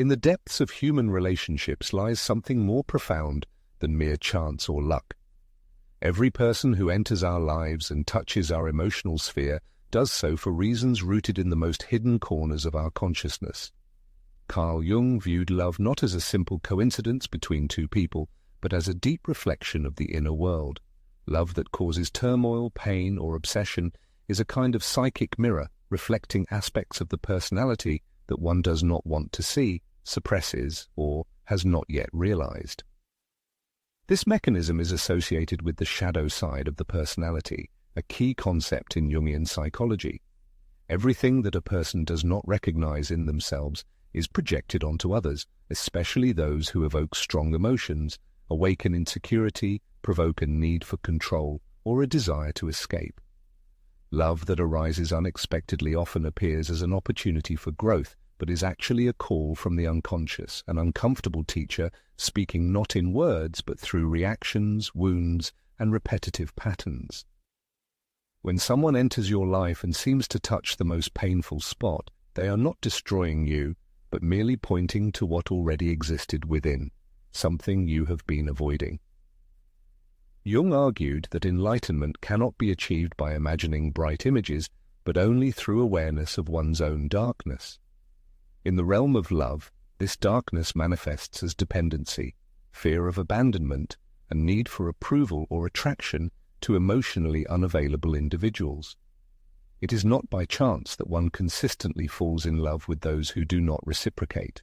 In the depths of human relationships lies something more profound than mere chance or luck. Every person who enters our lives and touches our emotional sphere does so for reasons rooted in the most hidden corners of our consciousness. Carl Jung viewed love not as a simple coincidence between two people, but as a deep reflection of the inner world. Love that causes turmoil, pain, or obsession is a kind of psychic mirror reflecting aspects of the personality that one does not want to see, suppresses, or has not yet realized. This mechanism is associated with the shadow side of the personality, a key concept in Jungian psychology. Everything that a person does not recognize in themselves is projected onto others, especially those who evoke strong emotions, awaken insecurity, provoke a need for control, or a desire to escape. Love that arises unexpectedly often appears as an opportunity for growth, but is actually a call from the unconscious, an uncomfortable teacher speaking not in words but through reactions, wounds, and repetitive patterns. When someone enters your life and seems to touch the most painful spot, they are not destroying you, but merely pointing to what already existed within, something you have been avoiding. Jung argued that enlightenment cannot be achieved by imagining bright images, but only through awareness of one's own darkness. In the realm of love, this darkness manifests as dependency, fear of abandonment, and need for approval or attraction to emotionally unavailable individuals. It is not by chance that one consistently falls in love with those who do not reciprocate.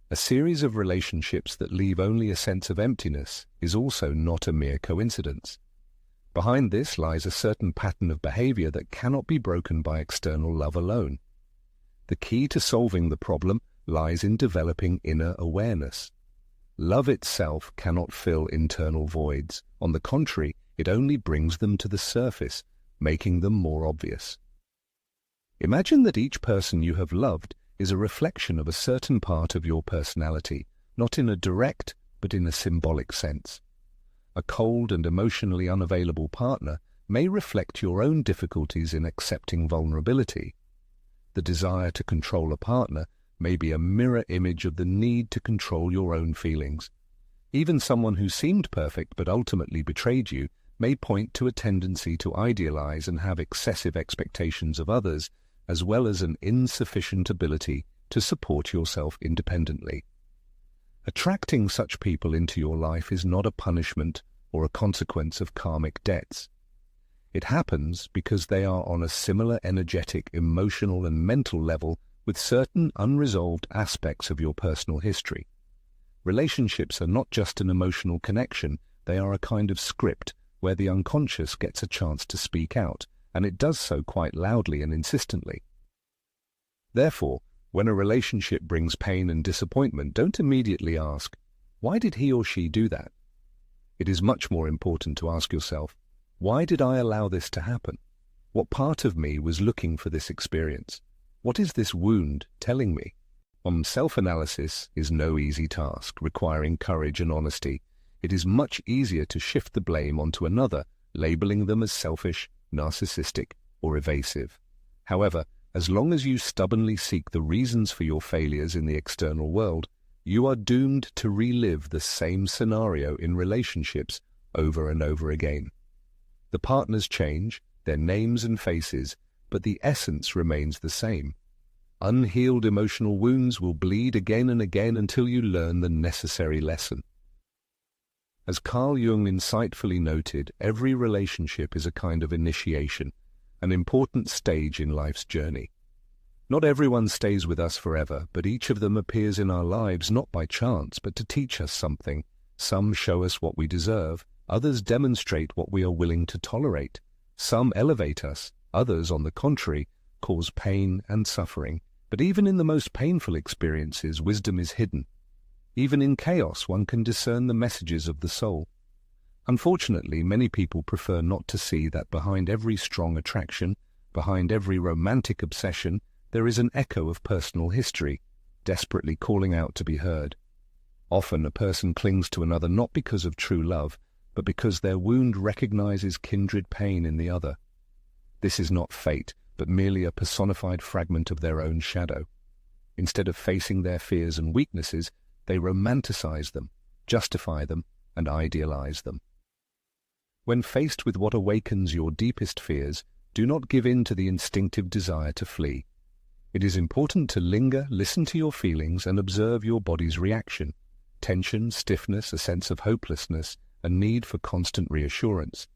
A series of relationships that leave only a sense of emptiness is also not a mere coincidence. Behind this lies a certain pattern of behavior that cannot be broken by external love alone. The key to solving the problem lies in developing inner awareness. Love itself cannot fill internal voids. On the contrary, it only brings them to the surface, making them more obvious. Imagine that each person you have loved is a reflection of a certain part of your personality, not in a direct, but in a symbolic sense. A cold and emotionally unavailable partner may reflect your own difficulties in accepting vulnerability. The desire to control a partner may be a mirror image of the need to control your own feelings. Even someone who seemed perfect but ultimately betrayed you may point to a tendency to idealize and have excessive expectations of others, as well as an insufficient ability to support yourself independently. Attracting such people into your life is not a punishment or a consequence of karmic debts. It happens because they are on a similar energetic, emotional, and mental level with certain unresolved aspects of your personal history. Relationships are not just an emotional connection, they are a kind of script where the unconscious gets a chance to speak out, and it does so quite loudly and insistently. Therefore, when a relationship brings pain and disappointment, don't immediately ask, "Why did he or she do that?" It is much more important to ask yourself, "Why did I allow this to happen? What part of me was looking for this experience? What is this wound telling me?" Self-analysis is no easy task, requiring courage and honesty. It is much easier to shift the blame onto another, labeling them as selfish, narcissistic, or evasive. However, as long as you stubbornly seek the reasons for your failures in the external world, you are doomed to relive the same scenario in relationships over and over again. The partners change, their names and faces, but the essence remains the same. Unhealed emotional wounds will bleed again and again until you learn the necessary lesson. As Carl Jung insightfully noted, every relationship is a kind of initiation, an important stage in life's journey. Not everyone stays with us forever, but each of them appears in our lives not by chance, but to teach us something. Some show us what we deserve, others demonstrate what we are willing to tolerate. Some elevate us, others, on the contrary, cause pain and suffering. But even in the most painful experiences, wisdom is hidden. Even in chaos, one can discern the messages of the soul. Unfortunately, many people prefer not to see that behind every strong attraction, behind every romantic obsession, there is an echo of personal history, desperately calling out to be heard. Often a person clings to another not because of true love, but because their wound recognizes kindred pain in the other. This is not fate, but merely a personified fragment of their own shadow. Instead of facing their fears and weaknesses, they romanticize them, justify them, and idealize them. When faced with what awakens your deepest fears, do not give in to the instinctive desire to flee. It is important to linger, listen to your feelings, and observe your body's reaction. Tension, stiffness, a sense of hopelessness, a need for constant reassurance.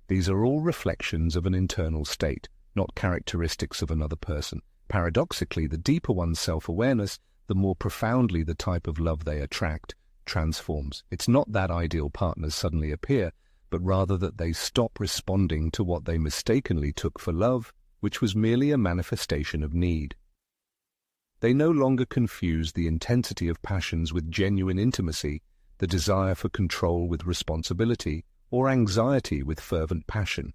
These are all reflections of an internal state, not characteristics of another person. Paradoxically, the deeper one's self-awareness, the more profoundly the type of love they attract transforms. It's not that ideal partners suddenly appear, but rather that they stop responding to what they mistakenly took for love, which was merely a manifestation of need. They no longer confuse the intensity of passions with genuine intimacy, the desire for control with responsibility, or anxiety with fervent passion.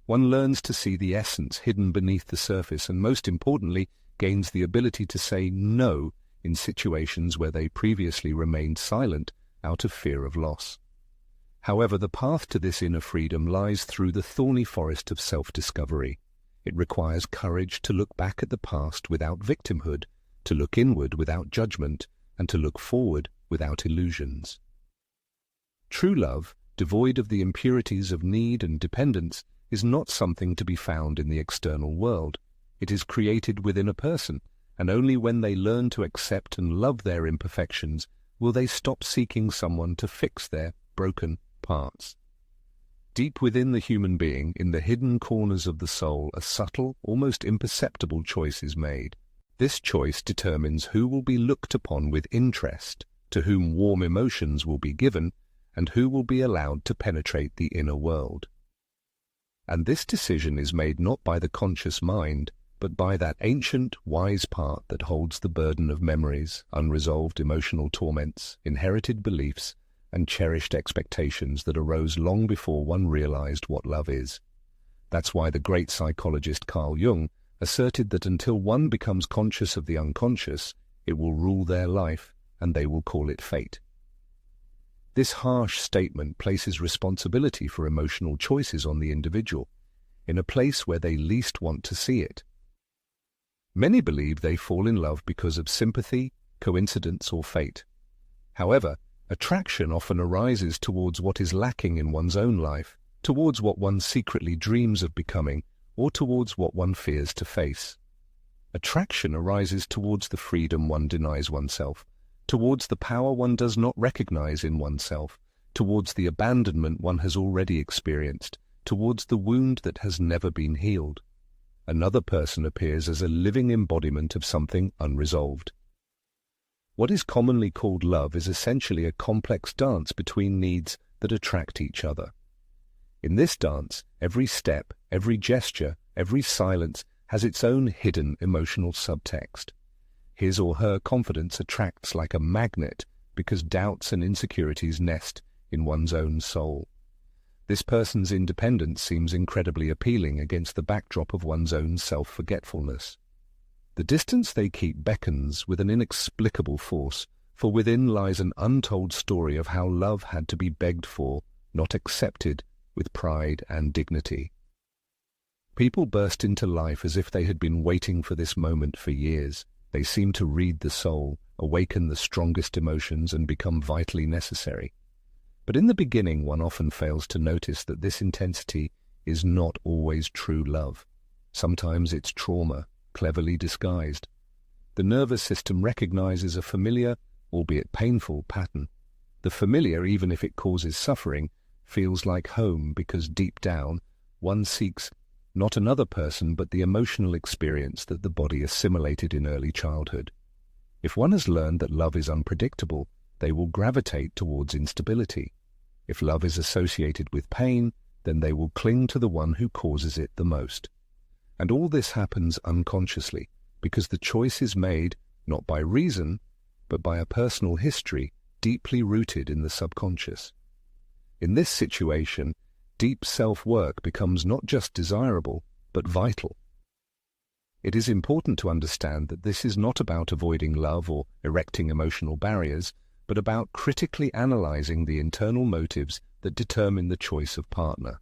One learns to see the essence hidden beneath the surface and, most importantly, gains the ability to say no in situations where they previously remained silent out of fear of loss. However, the path to this inner freedom lies through the thorny forest of self-discovery. It requires courage to look back at the past without victimhood, to look inward without judgment, and to look forward without illusions. True love, devoid of the impurities of need and dependence, is not something to be found in the external world. It is created within a person, and only when they learn to accept and love their imperfections will they stop seeking someone to fix their broken parts. Deep within the human being, in the hidden corners of the soul, a subtle, almost imperceptible choice is made. This choice determines who will be looked upon with interest, to whom warm emotions will be given, and who will be allowed to penetrate the inner world. And this decision is made not by the conscious mind, but by that ancient, wise part that holds the burden of memories, unresolved emotional torments, inherited beliefs, and cherished expectations that arose long before one realized what love is. That's why the great psychologist Carl Jung asserted that until one becomes conscious of the unconscious, it will rule their life, and they will call it fate. This harsh statement places responsibility for emotional choices on the individual, in a place where they least want to see it. Many believe they fall in love because of sympathy, coincidence, or fate. However, attraction often arises towards what is lacking in one's own life, towards what one secretly dreams of becoming, or towards what one fears to face. Attraction arises towards the freedom one denies oneself, towards the power one does not recognize in oneself, towards the abandonment one has already experienced, towards the wound that has never been healed. Another person appears as a living embodiment of something unresolved. What is commonly called love is essentially a complex dance between needs that attract each other. In this dance, every step, every gesture, every silence has its own hidden emotional subtext. His or her confidence attracts like a magnet because doubts and insecurities nest in one's own soul. This person's independence seems incredibly appealing against the backdrop of one's own self-forgetfulness. The distance they keep beckons with an inexplicable force, for within lies an untold story of how love had to be begged for, not accepted, with pride and dignity. People burst into life as if they had been waiting for this moment for years. They seem to read the soul, awaken the strongest emotions, and become vitally necessary. But in the beginning, one often fails to notice that this intensity is not always true love. Sometimes it's trauma, cleverly disguised. The nervous system recognizes a familiar, albeit painful, pattern. The familiar, even if it causes suffering, feels like home because deep down, one seeks not another person but the emotional experience that the body assimilated in early childhood. If one has learned that love is unpredictable, they will gravitate towards instability. If love is associated with pain, then they will cling to the one who causes it the most. And all this happens unconsciously, because the choice is made not by reason, but by a personal history deeply rooted in the subconscious. In this situation, deep self-work becomes not just desirable, but vital. It is important to understand that this is not about avoiding love or erecting emotional barriers, but about critically analyzing the internal motives that determine the choice of partner.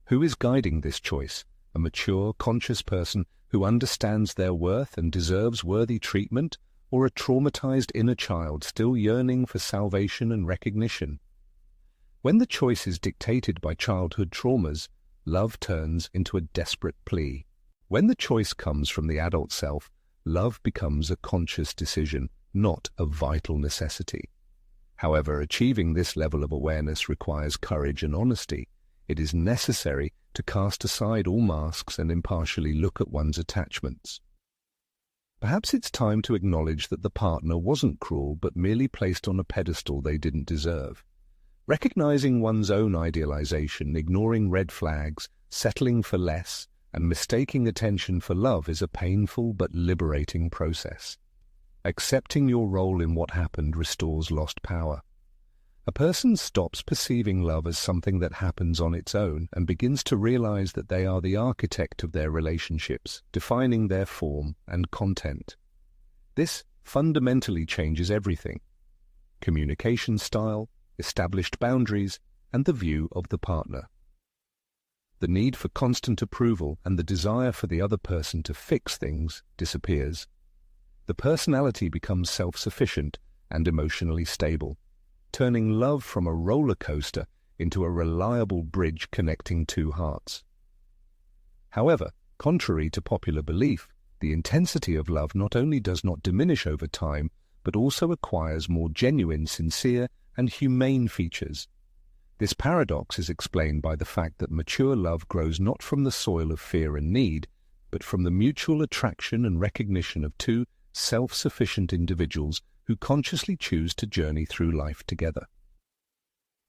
Who is guiding this choice? A mature, conscious person who understands their worth and deserves worthy treatment, or a traumatized inner child still yearning for salvation and recognition? When the choice is dictated by childhood traumas, love turns into a desperate plea. When the choice comes from the adult self, love becomes a conscious decision, not a vital necessity. However, achieving this level of awareness requires courage and honesty. It is necessary to cast aside all masks and impartially look at one's attachments. Perhaps it's time to acknowledge that the partner wasn't cruel but merely placed on a pedestal they didn't deserve. Recognizing one's own idealization, ignoring red flags, settling for less, and mistaking attention for love is a painful but liberating process. Accepting your role in what happened restores lost power. A person stops perceiving love as something that happens on its own and begins to realize that they are the architect of their relationships, defining their form and content. This fundamentally changes everything: communication style, established boundaries, and the view of the partner. The need for constant approval and the desire for the other person to fix things disappears. The personality becomes self-sufficient and emotionally stable, turning love from a roller coaster into a reliable bridge connecting two hearts. However, contrary to popular belief, the intensity of love not only does not diminish over time, but also acquires more genuine, sincere, and humane features. This paradox is explained by the fact that mature love grows not from the soil of fear and need, but from the mutual attraction and recognition of two self-sufficient individuals who consciously choose to journey through life together.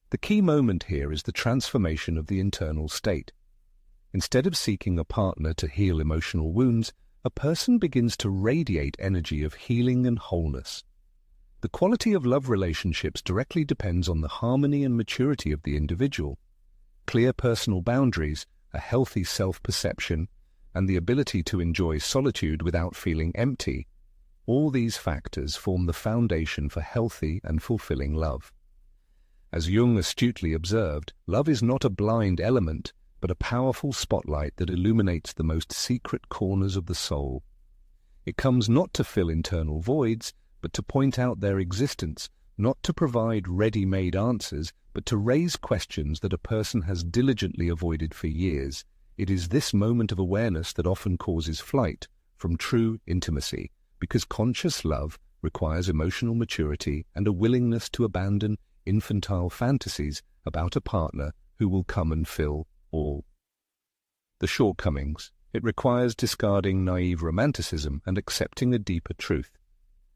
The key moment here is the transformation of the internal state. Instead of seeking a partner to heal emotional wounds, a person begins to radiate energy of healing and wholeness. The quality of love relationships directly depends on the harmony and maturity of the individual. Clear personal boundaries, a healthy self-perception, and the ability to enjoy solitude without feeling empty, all these factors form the foundation for healthy and fulfilling love. As Jung astutely observed, love is not a blind element, but a powerful spotlight that illuminates the most secret corners of the soul. It comes not to fill internal voids, but to point out their existence, not to provide ready-made answers, but to raise questions that a person has diligently avoided for years. It is this moment of awareness that often causes flight from true intimacy, because conscious love requires emotional maturity and a willingness to abandon infantile fantasies about a partner who will come and fill all. The shortcomings. It requires discarding naive romanticism and accepting a deeper truth.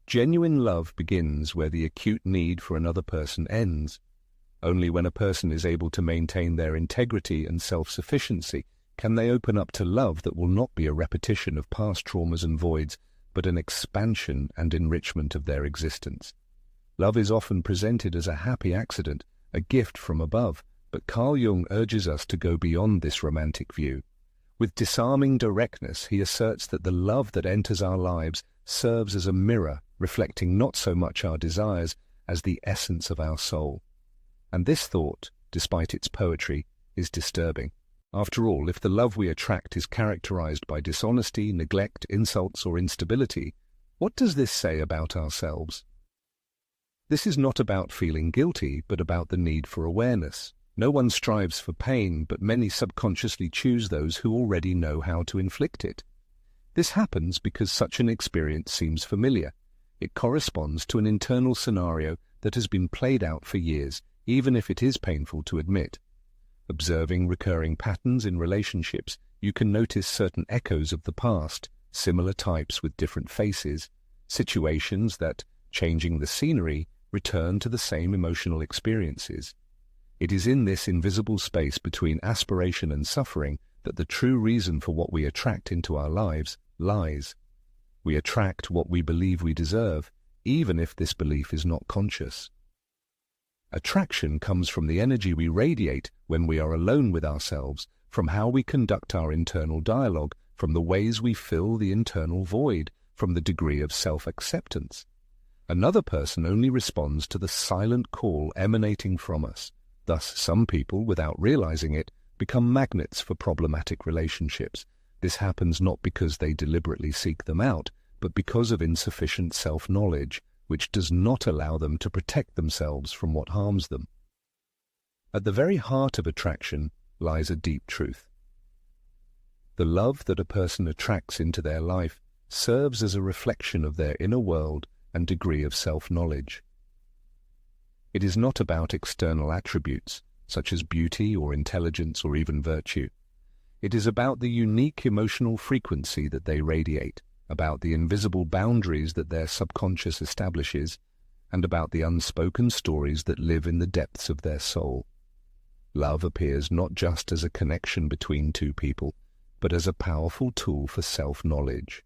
Genuine love begins where the acute need for another person ends. Only when a person is able to maintain their integrity and self-sufficiency can they open up to love that will not be a repetition of past traumas and voids, but an expansion and enrichment of their existence. Love is often presented as a happy accident, a gift from above, but Carl Jung urges us to go beyond this romantic view. With disarming directness, he asserts that the love that enters our lives serves as a mirror, reflecting not so much our desires as the essence of our soul. And this thought, despite its poetry, is disturbing. After all, if the love we attract is characterized by dishonesty, neglect, insults, or instability, what does this say about ourselves? This is not about feeling guilty, but about the need for awareness. No one strives for pain, but many subconsciously choose those who already know how to inflict it. This happens because such an experience seems familiar. It corresponds to an internal scenario that has been played out for years, even if it is painful to admit. Observing recurring patterns in relationships, you can notice certain echoes of the past, similar types with different faces, situations that, changing the scenery, return to the same emotional experiences. It is in this invisible space between aspiration and suffering that the true reason for what we attract into our lives lies. We attract what we believe we deserve, even if this belief is not conscious. Attraction comes from the energy we radiate when we are alone with ourselves, from how we conduct our internal dialogue, from the ways we fill the internal void, from the degree of self-acceptance. Another person only responds to the silent call emanating from us. Thus, some people, without realizing it, become magnets for problematic relationships. This happens not because they deliberately seek them out, but because of insufficient self-knowledge, which does not allow them to protect themselves from what harms them. At the very heart of attraction lies a deep truth. The love that a person attracts into their life serves as a reflection of their inner world and degree of self-knowledge. It is not about external attributes, such as beauty or intelligence or even virtue. It is about the unique emotional frequency that they radiate, about the invisible boundaries that their subconscious establishes, and about the unspoken stories that live in the depths of their soul. Love appears not just as a connection between two people, but as a powerful tool for self-knowledge.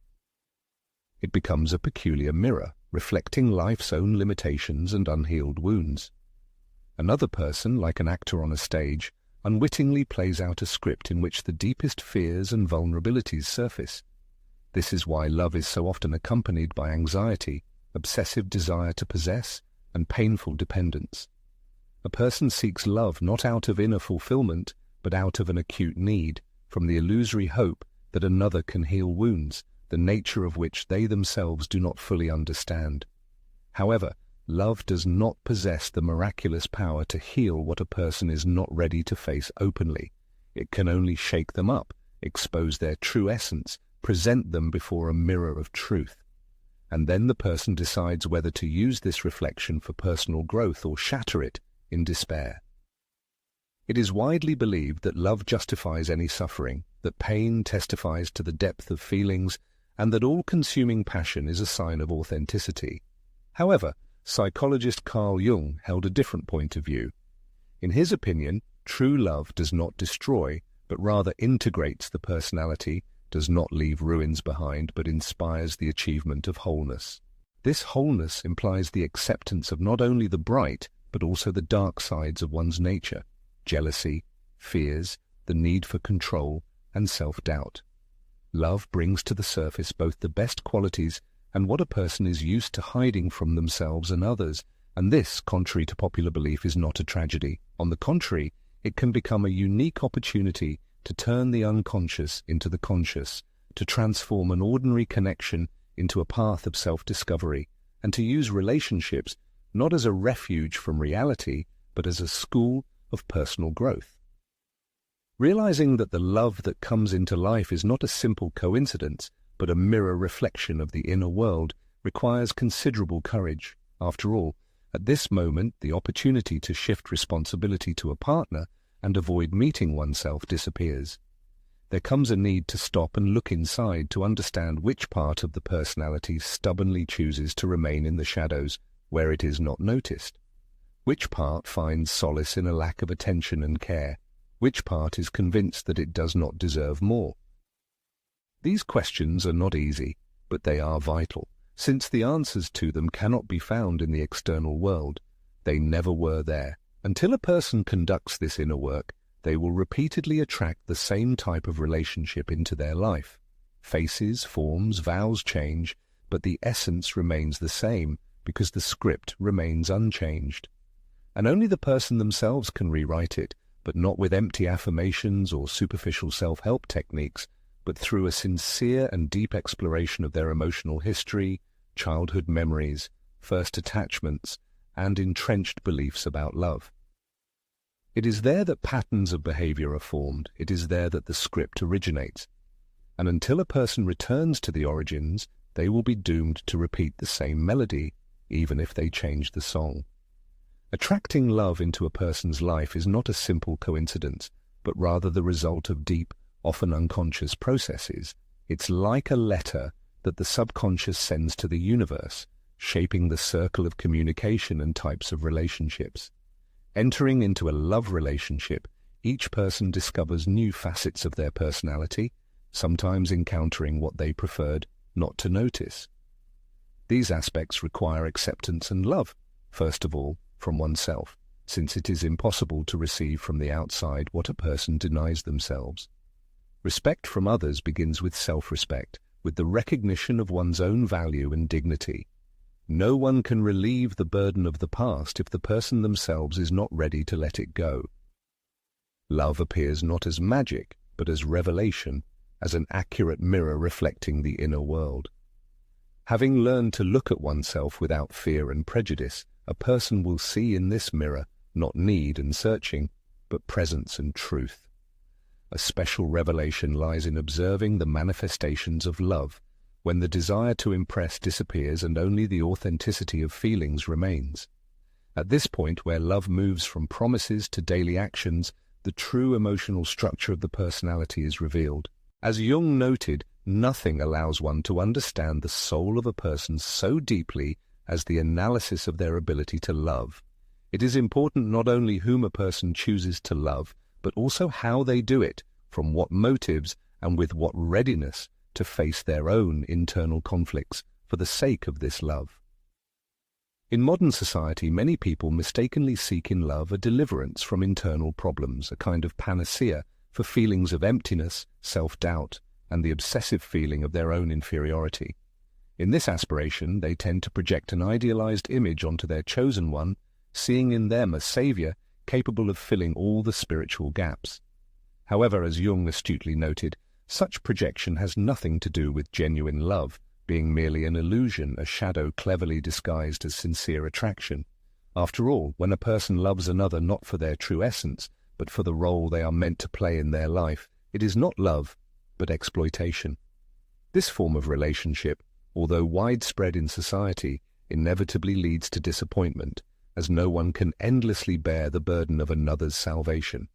It becomes a peculiar mirror, reflecting life's own limitations and unhealed wounds. Another person, like an actor on a stage, unwittingly plays out a script in which the deepest fears and vulnerabilities surface. This is why love is so often accompanied by anxiety, obsessive desire to possess, and painful dependence. A person seeks love not out of inner fulfillment, but out of an acute need, from the illusory hope that another can heal wounds, the nature of which they themselves do not fully understand. However, love does not possess the miraculous power to heal what a person is not ready to face openly. It can only shake them up, expose their true essence, present them before a mirror of truth. And then the person decides whether to use this reflection for personal growth or shatter it in despair. It is widely believed that love justifies any suffering, that pain testifies to the depth of feelings, and that all-consuming passion is a sign of authenticity. However, psychologist Carl Jung held a different point of view. In his opinion, true love does not destroy, but rather integrates the personality, does not leave ruins behind, but inspires the achievement of wholeness. This wholeness implies the acceptance of not only the bright, but also the dark sides of one's nature: jealousy, fears, the need for control, and self-doubt. Love brings to the surface both the best qualities and what a person is used to hiding from themselves and others, and this, contrary to popular belief, is not a tragedy. On the contrary, it can become a unique opportunity to turn the unconscious into the conscious, to transform an ordinary connection into a path of self-discovery, and to use relationships not as a refuge from reality, but as a school of personal growth. Realizing that the love that comes into life is not a simple coincidence, but a mirror reflection of the inner world, requires considerable courage. After all, at this moment, the opportunity to shift responsibility to a partner and avoid meeting oneself disappears. There comes a need to stop and look inside to understand which part of the personality stubbornly chooses to remain in the shadows where it is not noticed. Which part finds solace in a lack of attention and care? Which part is convinced that it does not deserve more? These questions are not easy, but they are vital, since the answers to them cannot be found in the external world. They never were there. Until a person conducts this inner work, they will repeatedly attract the same type of relationship into their life. Faces, forms, vows change, but the essence remains the same because the script remains unchanged. And only the person themselves can rewrite it, but not with empty affirmations or superficial self-help techniques, but through a sincere and deep exploration of their emotional history, childhood memories, first attachments, and entrenched beliefs about love. It is there that patterns of behavior are formed. It is there that the script originates. And until a person returns to the origins, they will be doomed to repeat the same melody, even if they change the song. Attracting love into a person's life is not a simple coincidence, but rather the result of deep, often unconscious processes. It's like a letter that the subconscious sends to the universe, shaping the circle of communication and types of relationships. Entering into a love relationship, each person discovers new facets of their personality, sometimes encountering what they preferred not to notice. These aspects require acceptance and love, first of all, from oneself, since it is impossible to receive from the outside what a person denies themselves. Respect from others begins with self-respect, with the recognition of one's own value and dignity. No one can relieve the burden of the past if the person themselves is not ready to let it go. Love appears not as magic, but as revelation, as an accurate mirror reflecting the inner world. Having learned to look at oneself without fear and prejudice, a person will see in this mirror not need and searching, but presence and truth. A special revelation lies in observing the manifestations of love, when the desire to impress disappears and only the authenticity of feelings remains. At this point, where love moves from promises to daily actions, the true emotional structure of the personality is revealed. As Jung noted, nothing allows one to understand the soul of a person so deeply as the analysis of their ability to love. It is important not only whom a person chooses to love, but also how they do it, from what motives and with what readiness to face their own internal conflicts for the sake of this love. In modern society, many people mistakenly seek in love a deliverance from internal problems, a kind of panacea for feelings of emptiness, self-doubt, and the obsessive feeling of their own inferiority. In this aspiration, they tend to project an idealized image onto their chosen one, seeing in them a savior capable of filling all the spiritual gaps. However, as Jung astutely noted, such projection has nothing to do with genuine love, being merely an illusion, a shadow cleverly disguised as sincere attraction. After all, when a person loves another not for their true essence, but for the role they are meant to play in their life, it is not love, but exploitation. This form of relationship, although widespread in society, inevitably leads to disappointment, as no one can endlessly bear the burden of another's salvation.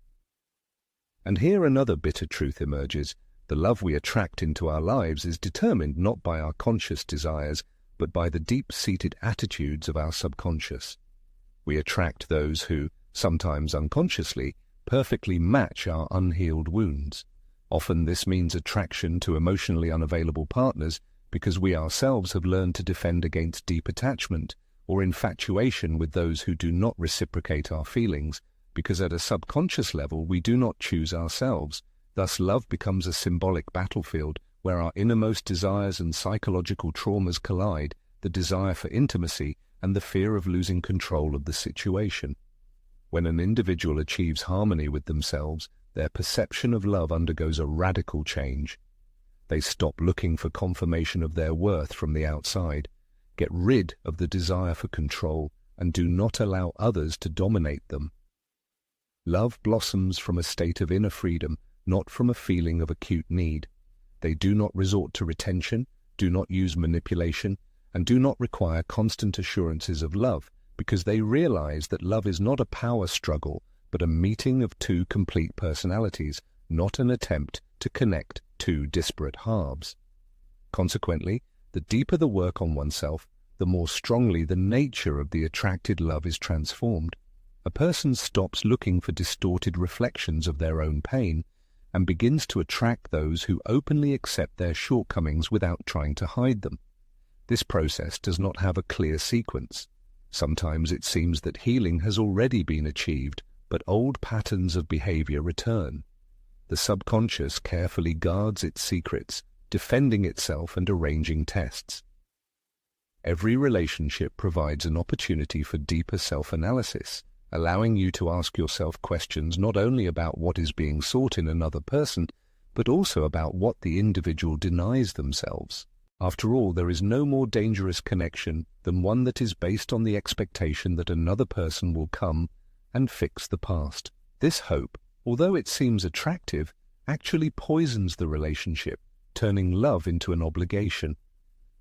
And here another bitter truth emerges. The love we attract into our lives is determined not by our conscious desires, but by the deep-seated attitudes of our subconscious. We attract those who, sometimes unconsciously, perfectly match our unhealed wounds. Often this means attraction to emotionally unavailable partners because we ourselves have learned to defend against deep attachment, or infatuation with those who do not reciprocate our feelings, because at a subconscious level we do not choose ourselves. Thus love becomes a symbolic battlefield where our innermost desires and psychological traumas collide, the desire for intimacy and the fear of losing control of the situation. When an individual achieves harmony with themselves, their perception of love undergoes a radical change. They stop looking for confirmation of their worth from the outside, get rid of the desire for control, and do not allow others to dominate them. Love blossoms from a state of inner freedom, not from a feeling of acute need. They do not resort to retention, do not use manipulation, and do not require constant assurances of love, because they realize that love is not a power struggle, but a meeting of two complete personalities, not an attempt to connect two disparate halves. Consequently, the deeper the work on oneself, the more strongly the nature of the attracted love is transformed. A person stops looking for distorted reflections of their own pain and begins to attract those who openly accept their shortcomings without trying to hide them. This process does not have a clear sequence. Sometimes it seems that healing has already been achieved, but old patterns of behavior return. The subconscious carefully guards its secrets, defending itself and arranging tests. Every relationship provides an opportunity for deeper self-analysis, allowing you to ask yourself questions not only about what is being sought in another person, but also about what the individual denies themselves. After all, there is no more dangerous connection than one that is based on the expectation that another person will come and fix the past. This hope, although it seems attractive, actually poisons the relationship, turning love into an obligation.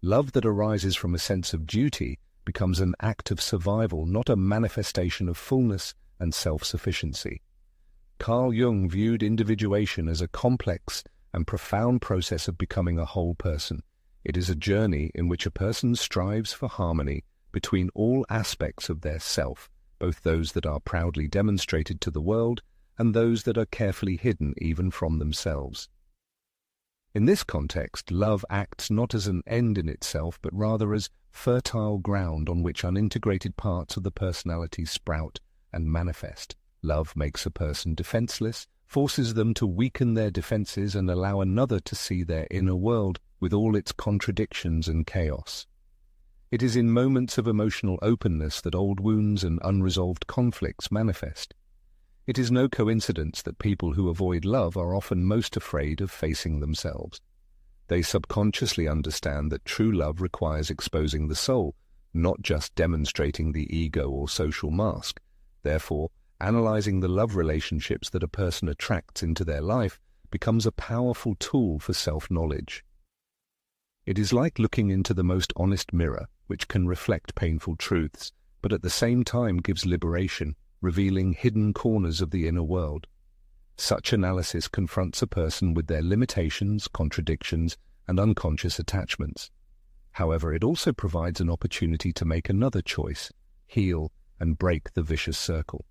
Love that arises from a sense of duty becomes an act of survival, not a manifestation of fullness and self-sufficiency. Carl Jung viewed individuation as a complex and profound process of becoming a whole person. It is a journey in which a person strives for harmony between all aspects of their self, both those that are proudly demonstrated to the world and those that are carefully hidden even from themselves. In this context, love acts not as an end in itself, but rather as fertile ground on which unintegrated parts of the personality sprout and manifest. Love makes a person defenseless, forces them to weaken their defenses and allow another to see their inner world with all its contradictions and chaos. It is in moments of emotional openness that old wounds and unresolved conflicts manifest. It is no coincidence that people who avoid love are often most afraid of facing themselves. They subconsciously understand that true love requires exposing the soul, not just demonstrating the ego or social mask. Therefore, analyzing the love relationships that a person attracts into their life becomes a powerful tool for self-knowledge. It is like looking into the most honest mirror, which can reflect painful truths, but at the same time gives liberation, revealing hidden corners of the inner world. Such analysis confronts a person with their limitations, contradictions, and unconscious attachments. However, it also provides an opportunity to make another choice, heal, and break the vicious circle.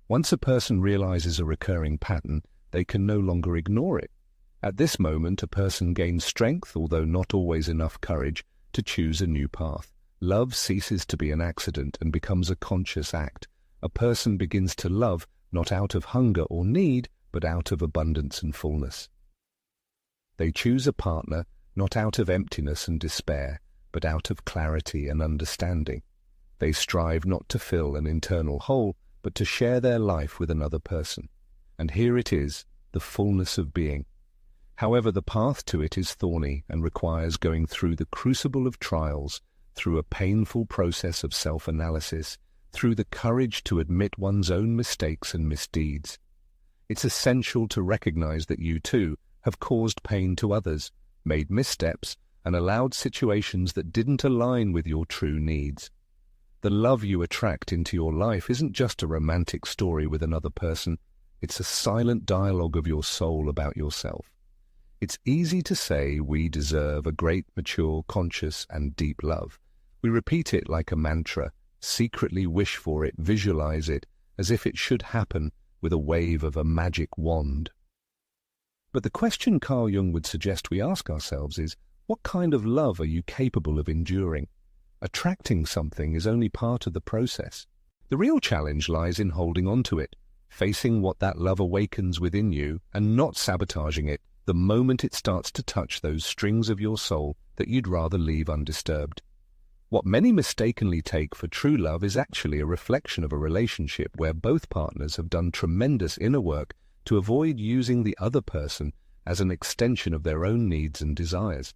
Once a person realizes a recurring pattern, they can no longer ignore it. At this moment, a person gains strength, although not always enough courage, to choose a new path. Love ceases to be an accident and becomes a conscious act. A person begins to love not out of hunger or need, but out of abundance and fullness. They choose a partner not out of emptiness and despair, but out of clarity and understanding. They strive not to fill an internal hole, but to share their life with another person. And here it is, the fullness of being. However, the path to it is thorny and requires going through the crucible of trials, through a painful process of self-analysis, through the courage to admit one's own mistakes and misdeeds. It's essential to recognize that you too have caused pain to others, made missteps, and allowed situations that didn't align with your true needs. The love you attract into your life isn't just a romantic story with another person. It's a silent dialogue of your soul about yourself. It's easy to say we deserve a great, mature, conscious, and deep love. We repeat it like a mantra, secretly wish for it, visualize it, as if it should happen with a wave of a magic wand. But the question Carl Jung would suggest we ask ourselves is, what kind of love are you capable of enduring? Attracting something is only part of the process. The real challenge lies in holding on to it, facing what that love awakens within you, and not sabotaging it the moment it starts to touch those strings of your soul that you'd rather leave undisturbed. What many mistakenly take for true love is actually a reflection of a relationship where both partners have done tremendous inner work to avoid using the other person as an extension of their own needs and desires.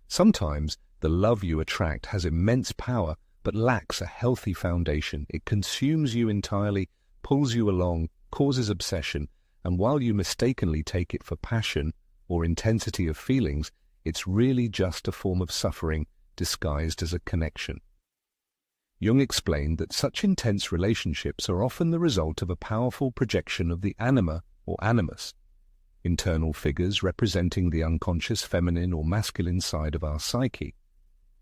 Sometimes the love you attract has immense power but lacks a healthy foundation. It consumes you entirely, pulls you along, causes obsession, and while you mistakenly take it for passion or intensity of feelings, it's really just a form of suffering disguised as a connection. Jung explained that such intense relationships are often the result of a powerful projection of the anima or animus, internal figures representing the unconscious feminine or masculine side of our psyche.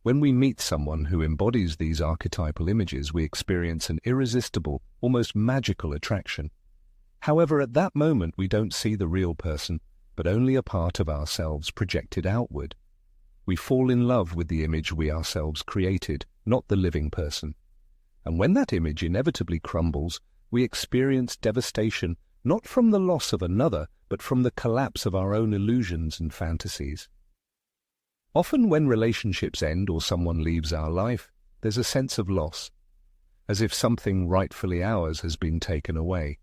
When we meet someone who embodies these archetypal images, we experience an irresistible, almost magical attraction. However, at that moment we don't see the real person, but only a part of ourselves projected outward. We fall in love with the image we ourselves created, not the living person. And when that image inevitably crumbles, we experience devastation, not from the loss of another, but from the collapse of our own illusions and fantasies. Often when relationships end or someone leaves our life, there's a sense of loss, as if something rightfully ours has been taken away.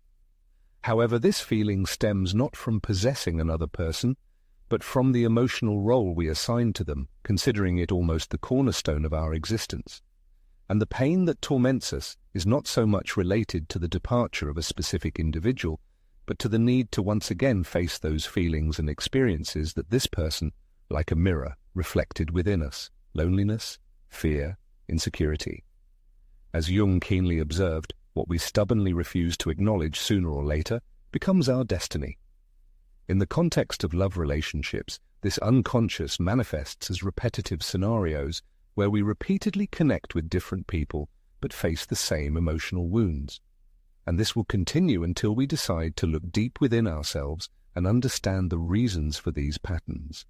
However, this feeling stems not from possessing another person, but from the emotional role we assign to them, considering it almost the cornerstone of our existence. And the pain that torments us is not so much related to the departure of a specific individual, but to the need to once again face those feelings and experiences that this person, like a mirror, reflected within us: loneliness, fear, insecurity. As Jung keenly observed, what we stubbornly refuse to acknowledge sooner or later becomes our destiny. In the context of love relationships, this unconscious manifests as repetitive scenarios where we repeatedly connect with different people but face the same emotional wounds. And this will continue until we decide to look deep within ourselves and understand the reasons for these patterns.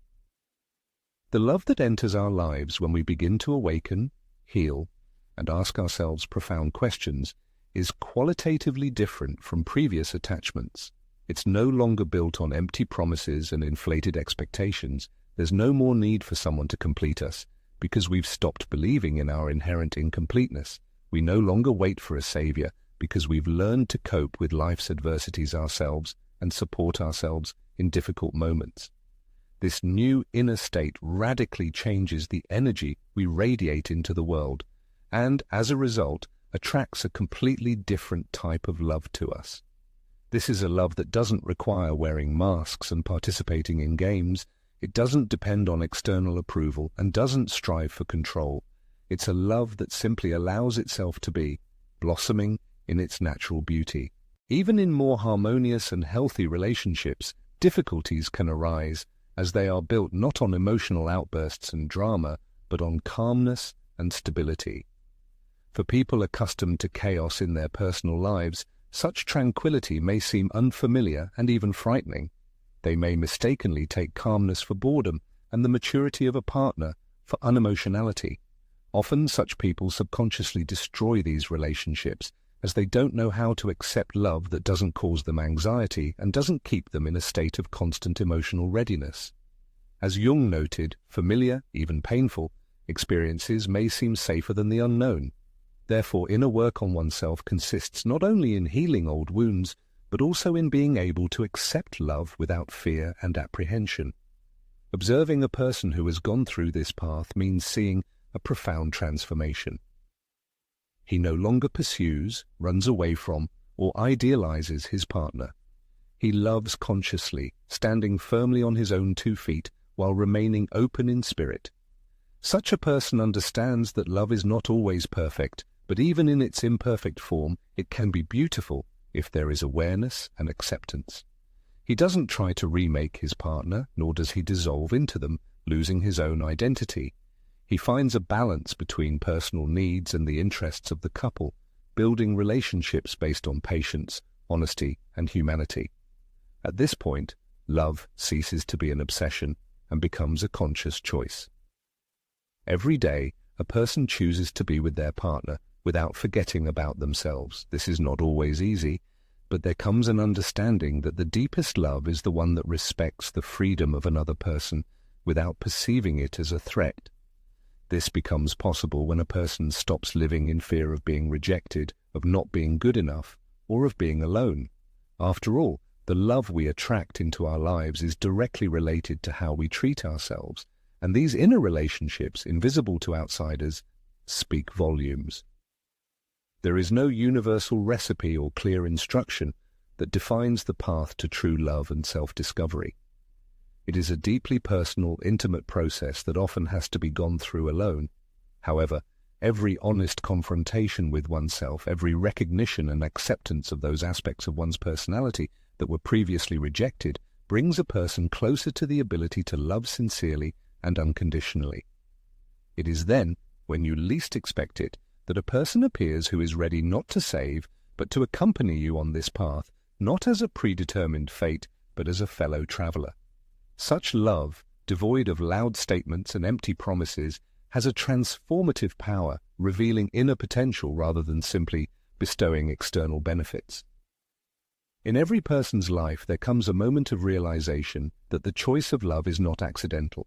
The love that enters our lives when we begin to awaken, heal, and ask ourselves profound questions is qualitatively different from previous attachments. It's no longer built on empty promises and inflated expectations. There's no more need for someone to complete us, because we've stopped believing in our inherent incompleteness. We no longer wait for a savior, because we've learned to cope with life's adversities ourselves and support ourselves in difficult moments. This new inner state radically changes the energy we radiate into the world, and as a result, attracts a completely different type of love to us. This is a love that doesn't require wearing masks and participating in games. It doesn't depend on external approval and doesn't strive for control. It's a love that simply allows itself to be, blossoming in its natural beauty. Even in more harmonious and healthy relationships, difficulties can arise, as they are built not on emotional outbursts and drama, but on calmness and stability. For people accustomed to chaos in their personal lives, such tranquility may seem unfamiliar and even frightening. They may mistakenly take calmness for boredom and the maturity of a partner for unemotionality. Often such people subconsciously destroy these relationships, as they don't know how to accept love that doesn't cause them anxiety and doesn't keep them in a state of constant emotional readiness. As Jung noted, familiar, even painful, experiences may seem safer than the unknown. Therefore, inner work on oneself consists not only in healing old wounds, but also in being able to accept love without fear and apprehension. Observing a person who has gone through this path means seeing a profound transformation. He no longer pursues, runs away from, or idealizes his partner. He loves consciously, standing firmly on his own 2 feet while remaining open in spirit. Such a person understands that love is not always perfect, but even in its imperfect form, it can be beautiful if there is awareness and acceptance. He doesn't try to remake his partner, nor does he dissolve into them, losing his own identity. He finds a balance between personal needs and the interests of the couple, building relationships based on patience, honesty, and humanity. At this point, love ceases to be an obsession and becomes a conscious choice. Every day, a person chooses to be with their partner without forgetting about themselves. This is not always easy, but there comes an understanding that the deepest love is the one that respects the freedom of another person without perceiving it as a threat. This becomes possible when a person stops living in fear of being rejected, of not being good enough, or of being alone. After all, the love we attract into our lives is directly related to how we treat ourselves, and these inner relationships, invisible to outsiders, speak volumes. There is no universal recipe or clear instruction that defines the path to true love and self-discovery. It is a deeply personal, intimate process that often has to be gone through alone. However, every honest confrontation with oneself, every recognition and acceptance of those aspects of one's personality that were previously rejected, brings a person closer to the ability to love sincerely and unconditionally. It is then, when you least expect it, that a person appears who is ready not to save, but to accompany you on this path, not as a predetermined fate, but as a fellow traveler. Such love, devoid of loud statements and empty promises, has a transformative power, revealing inner potential rather than simply bestowing external benefits. In every person's life there comes a moment of realization that the choice of love is not accidental.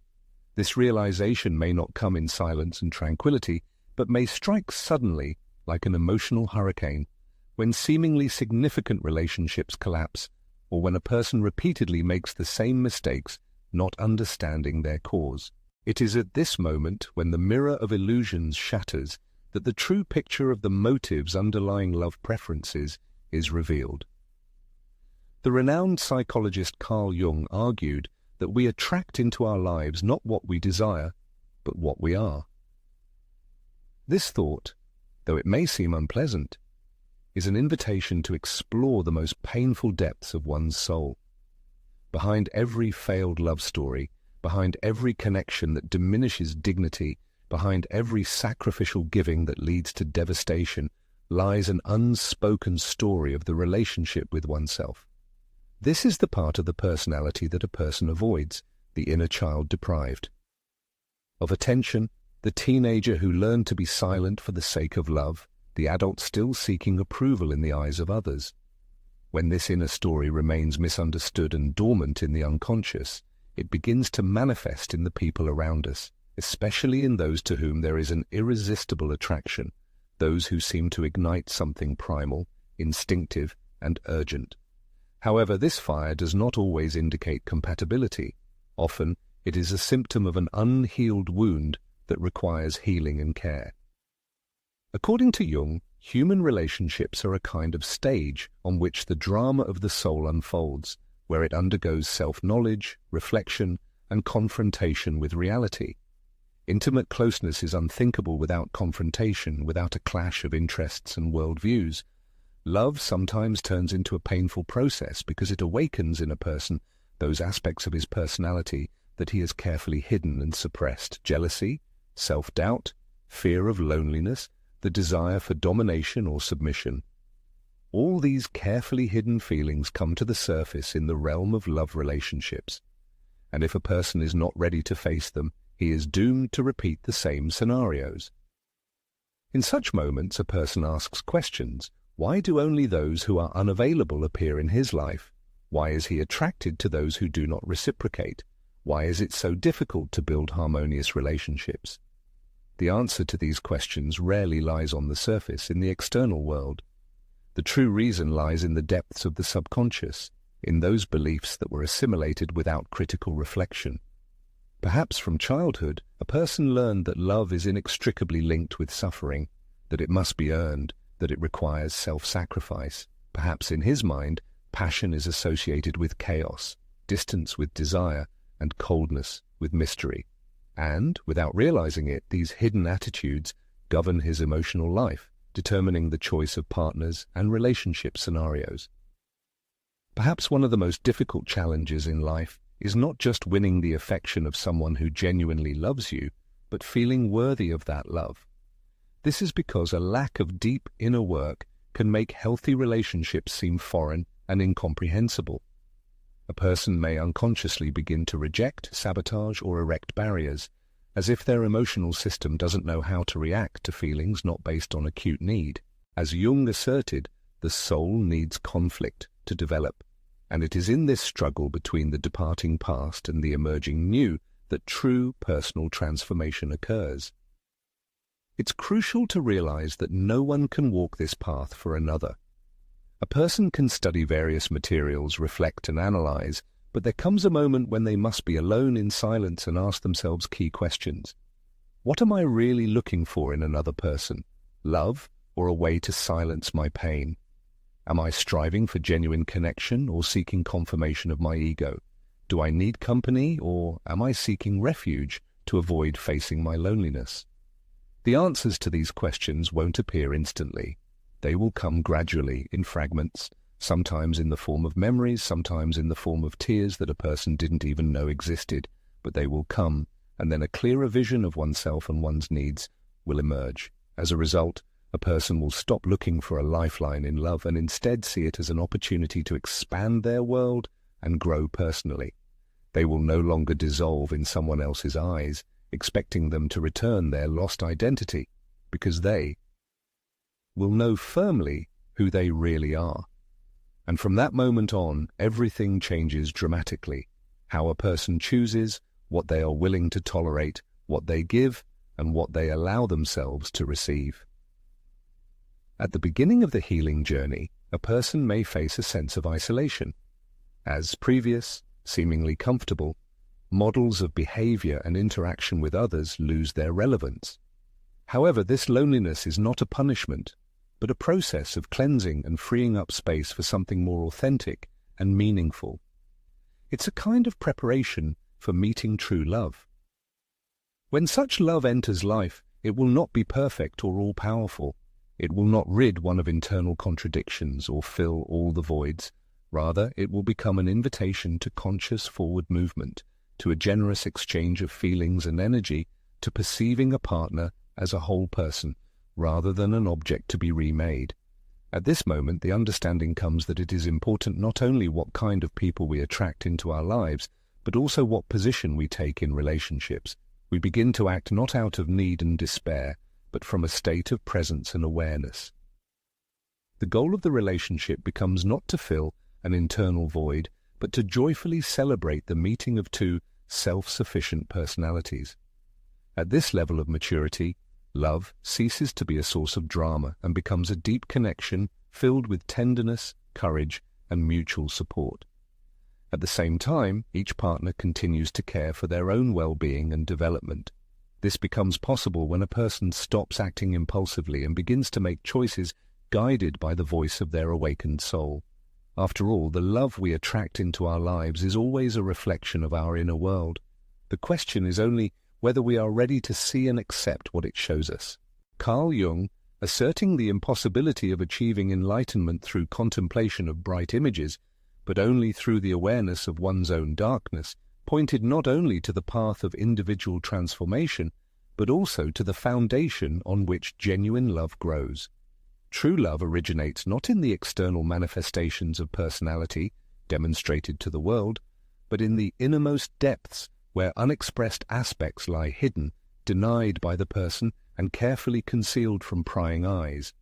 This realization may not come in silence and tranquility, but may strike suddenly like an emotional hurricane, when seemingly significant relationships collapse, or when a person repeatedly makes the same mistakes, not understanding their cause. It is at this moment, when the mirror of illusions shatters, that the true picture of the motives underlying love preferences is revealed. The renowned psychologist Carl Jung argued that we attract into our lives not what we desire, but what we are. This thought, though it may seem unpleasant, is an invitation to explore the most painful depths of one's soul. Behind every failed love story, behind every connection that diminishes dignity, behind every sacrificial giving that leads to devastation, lies an unspoken story of the relationship with oneself. This is the part of the personality that a person avoids, the inner child deprived. Of attention, the teenager who learned to be silent for the sake of love, the adult still seeking approval in the eyes of others. When this inner story remains misunderstood and dormant in the unconscious, it begins to manifest in the people around us, especially in those to whom there is an irresistible attraction, those who seem to ignite something primal, instinctive, and urgent. However, this fire does not always indicate compatibility. Often, it is a symptom of an unhealed wound that requires healing and care. According to Jung, human relationships are a kind of stage on which the drama of the soul unfolds, where it undergoes self-knowledge, reflection, and confrontation with reality. Intimate closeness is unthinkable without confrontation, without a clash of interests and worldviews. Love sometimes turns into a painful process because it awakens in a person those aspects of his personality that he has carefully hidden and suppressed: jealousy, self-doubt, fear of loneliness, the desire for domination or submission. All these carefully hidden feelings come to the surface in the realm of love relationships. And if a person is not ready to face them, he is doomed to repeat the same scenarios. In such moments, a person asks questions. Why do only those who are unavailable appear in his life? Why is he attracted to those who do not reciprocate? Why is it so difficult to build harmonious relationships? The answer to these questions rarely lies on the surface in the external world. The true reason lies in the depths of the subconscious, in those beliefs that were assimilated without critical reflection. Perhaps from childhood, a person learned that love is inextricably linked with suffering, that it must be earned, that it requires self-sacrifice. Perhaps in his mind, passion is associated with chaos, distance with desire, and coldness with mystery. And, without realizing it, these hidden attitudes govern his emotional life, determining the choice of partners and relationship scenarios. Perhaps one of the most difficult challenges in life is not just winning the affection of someone who genuinely loves you, but feeling worthy of that love. This is because a lack of deep inner work can make healthy relationships seem foreign and incomprehensible. A person may unconsciously begin to reject, sabotage, or erect barriers, as if their emotional system doesn't know how to react to feelings not based on acute need. As Jung asserted, the soul needs conflict to develop, and it is in this struggle between the departing past and the emerging new that true personal transformation occurs. It's crucial to realize that no one can walk this path for another. A person can study various materials, reflect and analyze, but there comes a moment when they must be alone in silence and ask themselves key questions. What am I really looking for in another person? Love, or a way to silence my pain? Am I striving for genuine connection or seeking confirmation of my ego? Do I need company, or am I seeking refuge to avoid facing my loneliness? The answers to these questions won't appear instantly. They will come gradually, in fragments, sometimes in the form of memories, sometimes in the form of tears that a person didn't even know existed, but they will come, and then a clearer vision of oneself and one's needs will emerge. As a result, a person will stop looking for a lifeline in love and instead see it as an opportunity to expand their world and grow personally. They will no longer dissolve in someone else's eyes, expecting them to return their lost identity, because they will know firmly who they really are. And from that moment on, everything changes dramatically. How a person chooses, what they are willing to tolerate, what they give, and what they allow themselves to receive. At the beginning of the healing journey, a person may face a sense of isolation. As previous, seemingly comfortable, models of behavior and interaction with others lose their relevance. However, this loneliness is not a punishment, but a process of cleansing and freeing up space for something more authentic and meaningful. It's a kind of preparation for meeting true love. When such love enters life, it will not be perfect or all-powerful. It will not rid one of internal contradictions or fill all the voids. Rather, it will become an invitation to conscious forward movement, to a generous exchange of feelings and energy, to perceiving a partner as a whole person, rather than an object to be remade. At this moment, the understanding comes that it is important not only what kind of people we attract into our lives, but also what position we take in relationships. We begin to act not out of need and despair, but from a state of presence and awareness. The goal of the relationship becomes not to fill an internal void, but to joyfully celebrate the meeting of two self-sufficient personalities. At this level of maturity, Love ceases to be a source of drama and becomes a deep connection filled with tenderness, courage, and mutual support. At the same time, each partner continues to care for their own well-being and development. This becomes possible when a person stops acting impulsively and begins to make choices guided by the voice of their awakened soul. After all, the love we attract into our lives is always a reflection of our inner world. The question is only whether we are ready to see and accept what it shows us. Carl Jung, asserting the impossibility of achieving enlightenment through contemplation of bright images, but only through the awareness of one's own darkness, pointed not only to the path of individual transformation, but also to the foundation on which genuine love grows. True love originates not in the external manifestations of personality demonstrated to the world, but in the innermost depths where unexpressed aspects lie hidden, denied by the person, and carefully concealed from prying eyes.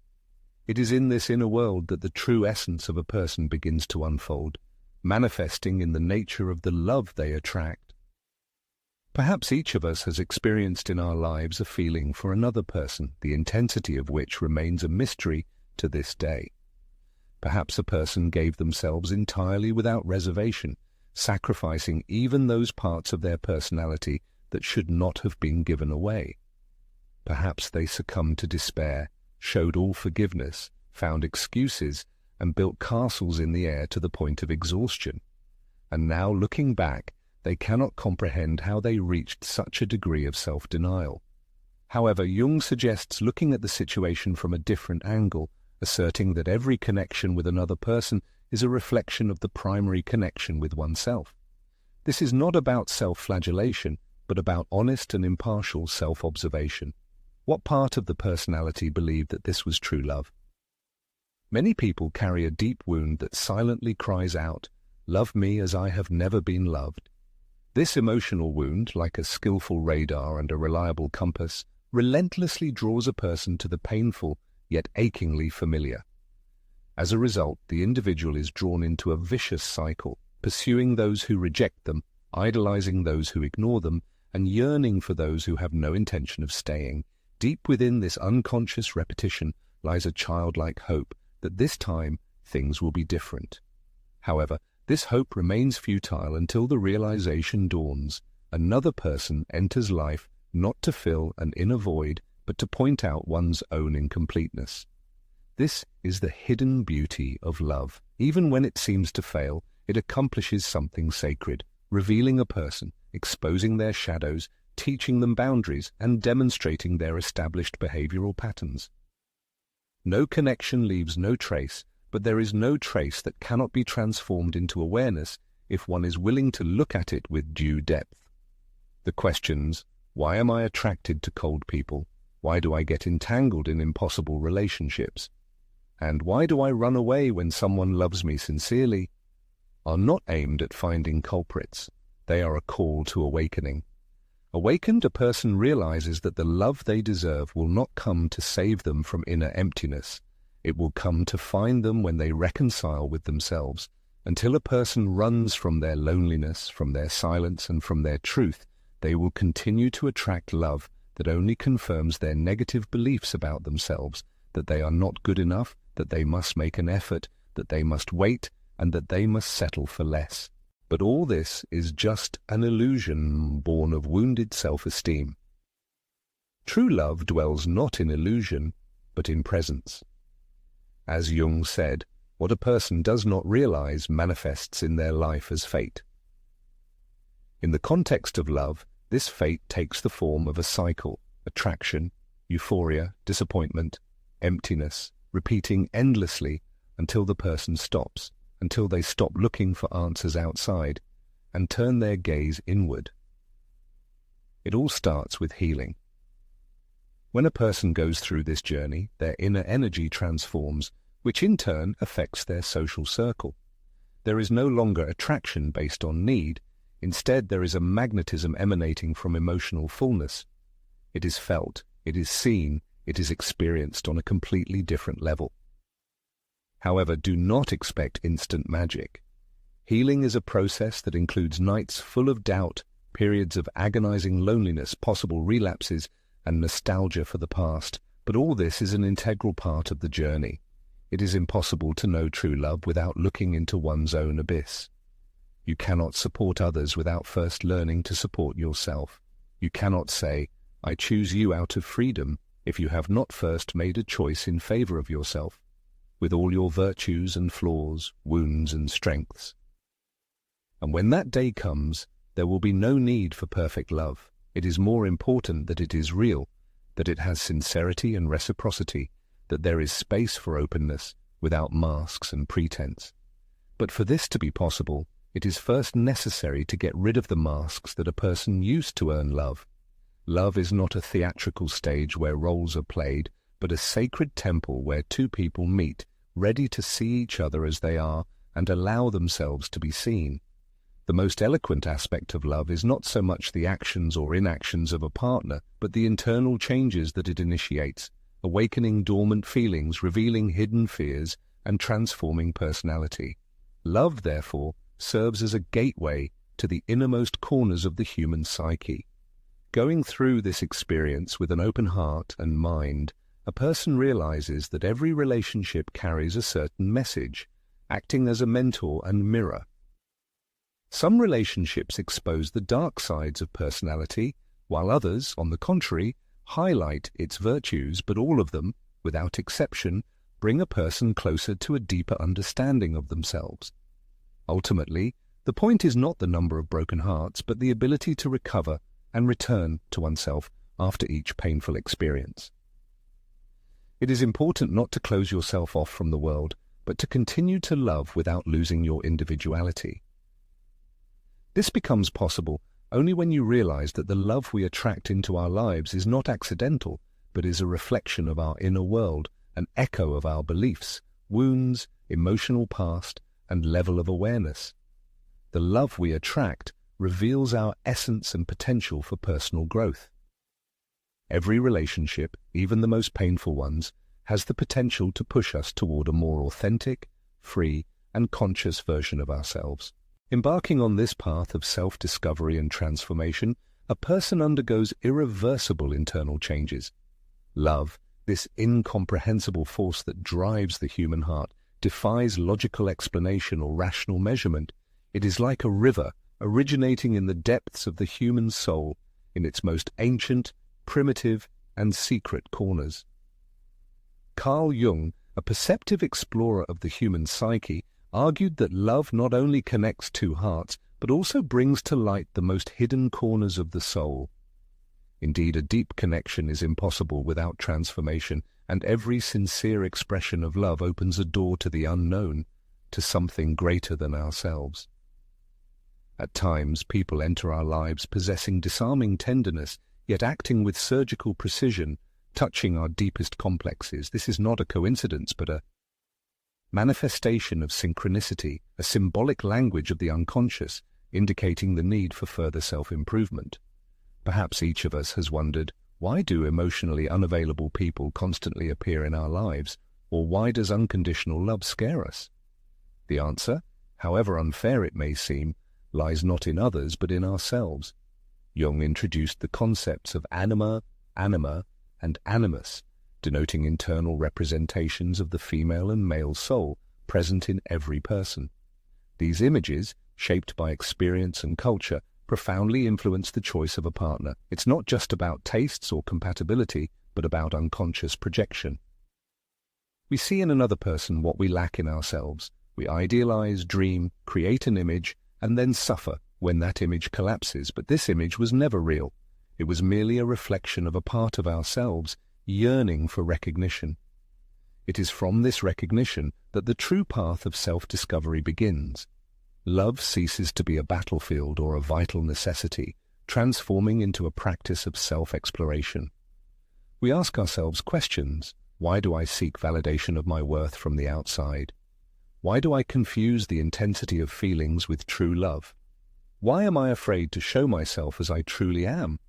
It is in this inner world that the true essence of a person begins to unfold, manifesting in the nature of the love they attract. Perhaps each of us has experienced in our lives a feeling for another person, the intensity of which remains a mystery to this day. Perhaps a person gave themselves entirely without reservation, sacrificing even those parts of their personality that should not have been given away. Perhaps they succumbed to despair, showed all forgiveness, found excuses, and built castles in the air to the point of exhaustion. And now, looking back, they cannot comprehend how they reached such a degree of self-denial. However, Jung suggests looking at the situation from a different angle, asserting that every connection with another person is a reflection of the primary connection with oneself. This is not about self-flagellation, but about honest and impartial self-observation. What part of the personality believed that this was true love? Many people carry a deep wound that silently cries out, "Love me as I have never been loved." This emotional wound, like a skillful radar and a reliable compass, relentlessly draws a person to the painful yet achingly familiar. As a result, the individual is drawn into a vicious cycle, pursuing those who reject them, idolizing those who ignore them, and yearning for those who have no intention of staying. Deep within this unconscious repetition lies a childlike hope that this time things will be different. However, this hope remains futile until the realization dawns. Another person enters life not to fill an inner void, but to point out one's own incompleteness. This is the hidden beauty of love. Even when it seems to fail, it accomplishes something sacred, revealing a person, exposing their shadows, teaching them boundaries, and demonstrating their established behavioral patterns. No connection leaves no trace, but there is no trace that cannot be transformed into awareness if one is willing to look at it with due depth. The questions, why am I attracted to cold people? Why do I get entangled in impossible relationships? And why do I run away when someone loves me sincerely? Are not aimed at finding culprits. They are a call to awakening. Awakened, a person realizes that the love they deserve will not come to save them from inner emptiness. It will come to find them when they reconcile with themselves. Until a person runs from their loneliness, from their silence, and from their truth, they will continue to attract love that only confirms their negative beliefs about themselves, that they are not good enough, that they must make an effort, that they must wait, and that they must settle for less. But all this is just an illusion born of wounded self-esteem. True love dwells not in illusion, but in presence. As Jung said, what a person does not realize manifests in their life as fate. In the context of love, this fate takes the form of a cycle: attraction, euphoria, disappointment, emptiness, repeating endlessly until the person stops, until they stop looking for answers outside and turn their gaze inward. It all starts with healing. When a person goes through this journey, their inner energy transforms, which in turn affects their social circle. There is no longer attraction based on need. Instead, there is a magnetism emanating from emotional fullness. It is felt, it is seen, it is experienced on a completely different level. However, do not expect instant magic. Healing is a process that includes nights full of doubt, periods of agonizing loneliness, possible relapses, and nostalgia for the past, but all this is an integral part of the journey. It is impossible to know true love without looking into one's own abyss. You cannot support others without first learning to support yourself. You cannot say, "I choose you out of freedom," if you have not first made a choice in favor of yourself, with all your virtues and flaws, wounds and strengths. And when that day comes, there will be no need for perfect love. It is more important that it is real, that it has sincerity and reciprocity, that there is space for openness without masks and pretense. But for this to be possible, it is first necessary to get rid of the masks that a person used to earn love. Love is not a theatrical stage where roles are played, but a sacred temple where two people meet, ready to see each other as they are and allow themselves to be seen. The most eloquent aspect of love is not so much the actions or inactions of a partner, but the internal changes that it initiates, awakening dormant feelings, revealing hidden fears, and transforming personality. Love, therefore, serves as a gateway to the innermost corners of the human psyche. Going through this experience with an open heart and mind, a person realizes that every relationship carries a certain message, acting as a mentor and mirror. Some relationships expose the dark sides of personality, while others, on the contrary, highlight its virtues, but all of them, without exception, bring a person closer to a deeper understanding of themselves. Ultimately, the point is not the number of broken hearts, but the ability to recover and return to oneself after each painful experience. It is important not to close yourself off from the world, but to continue to love without losing your individuality. This becomes possible only when you realize that the love we attract into our lives is not accidental, but is a reflection of our inner world, an echo of our beliefs, wounds, emotional past, and level of awareness. The love we attract reveals our essence and potential for personal growth. Every relationship, even the most painful ones, has the potential to push us toward a more authentic, free, and conscious version of ourselves. Embarking on this path of self-discovery and transformation, a person undergoes irreversible internal changes. Love, this incomprehensible force that drives the human heart, defies logical explanation or rational measurement. It is like a river originating in the depths of the human soul, in its most ancient, primitive, and secret corners. Carl Jung, a perceptive explorer of the human psyche, argued that love not only connects two hearts, but also brings to light the most hidden corners of the soul. Indeed, a deep connection is impossible without transformation, and every sincere expression of love opens a door to the unknown, to something greater than ourselves. At times, people enter our lives possessing disarming tenderness, yet acting with surgical precision, touching our deepest complexes. This is not a coincidence, but a manifestation of synchronicity, a symbolic language of the unconscious, indicating the need for further self-improvement. Perhaps each of us has wondered, why do emotionally unavailable people constantly appear in our lives, or why does unconditional love scare us? The answer, however unfair it may seem, lies not in others but in ourselves. Jung introduced the concepts of anima, and animus, denoting internal representations of the female and male soul present in every person. These images, shaped by experience and culture, profoundly influence the choice of a partner. It's not just about tastes or compatibility, but about unconscious projection. We see in another person what we lack in ourselves. We idealize, dream, create an image, and then suffer when that image collapses. But this image was never real. It was merely a reflection of a part of ourselves yearning for recognition. It is from this recognition that the true path of self-discovery begins. Love ceases to be a battlefield or a vital necessity, transforming into a practice of self-exploration. We ask ourselves questions. Why do I seek validation of my worth from the outside? Why do I confuse the intensity of feelings with true love? Why am I afraid to show myself as I truly am?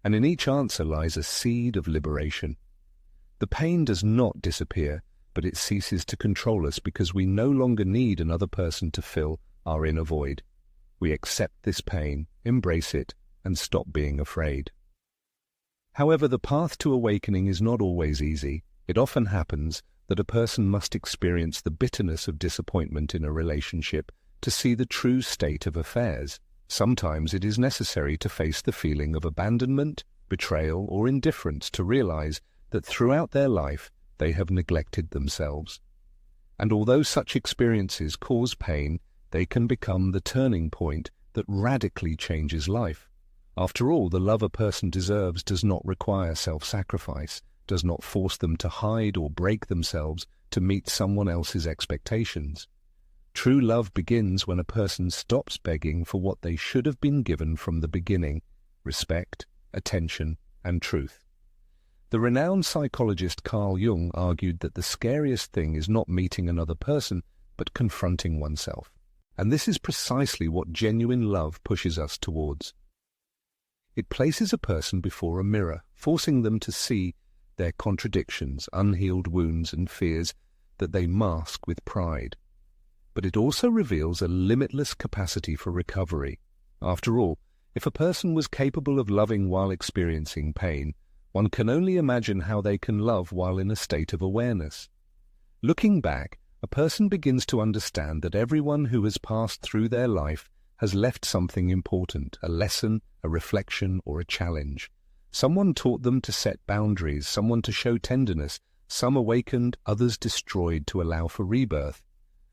And in each answer lies a seed of liberation. The pain does not disappear, but it ceases to control us because we no longer need another person to fill our inner void. We accept this pain, embrace it, and stop being afraid. However, the path to awakening is not always easy. It often happens that a person must experience the bitterness of disappointment in a relationship to see the true state of affairs. Sometimes it is necessary to face the feeling of abandonment, betrayal, or indifference to realize that throughout their life they have neglected themselves. And although such experiences cause pain, they can become the turning point that radically changes life. After all, the love a person deserves does not require self-sacrifice, does not force them to hide or break themselves to meet someone else's expectations. True love begins when a person stops begging for what they should have been given from the beginning: respect, attention, and truth. The renowned psychologist Carl Jung argued that the scariest thing is not meeting another person, but confronting oneself. And this is precisely what genuine love pushes us towards. It places a person before a mirror, forcing them to see their contradictions, unhealed wounds, and fears that they mask with pride. But it also reveals a limitless capacity for recovery. After all, if a person was capable of loving while experiencing pain, one can only imagine how they can love while in a state of awareness. Looking back, a person begins to understand that everyone who has passed through their life has left something important, a lesson, a reflection, or a challenge. Someone taught them to set boundaries, someone to show tenderness, some awakened, others destroyed to allow for rebirth.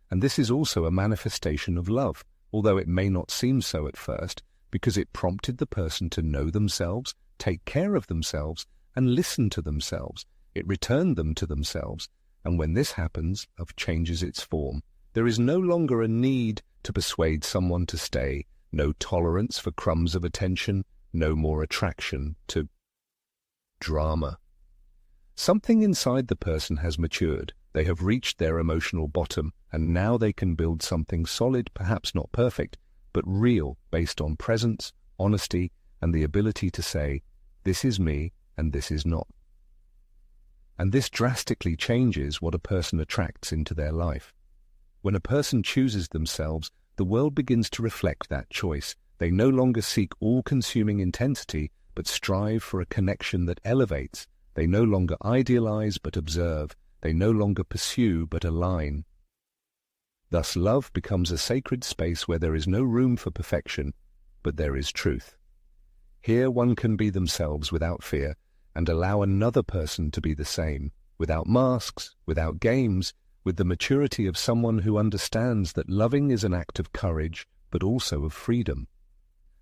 And this is also a manifestation of love, although it may not seem so at first, because it prompted the person to know themselves, take care of themselves, and listen to themselves. It returned them to themselves. And when this happens, love changes its form. There is no longer a need to persuade someone to stay, no tolerance for crumbs of attention, no more attraction to drama. Something inside the person has matured. They have reached their emotional bottom, and now they can build something solid, perhaps not perfect, but real, based on presence, honesty, and the ability to say, this is me and this is not. And this drastically changes what a person attracts into their life. When a person chooses themselves, the world begins to reflect that choice. They no longer seek all-consuming intensity, but strive for a connection that elevates. They no longer idealize, but observe. They no longer pursue, but align. Thus, love becomes a sacred space where there is no room for perfection, but there is truth. Here one can be themselves without fear, and allow another person to be the same, without masks, without games, with the maturity of someone who understands that loving is an act of courage, but also of freedom.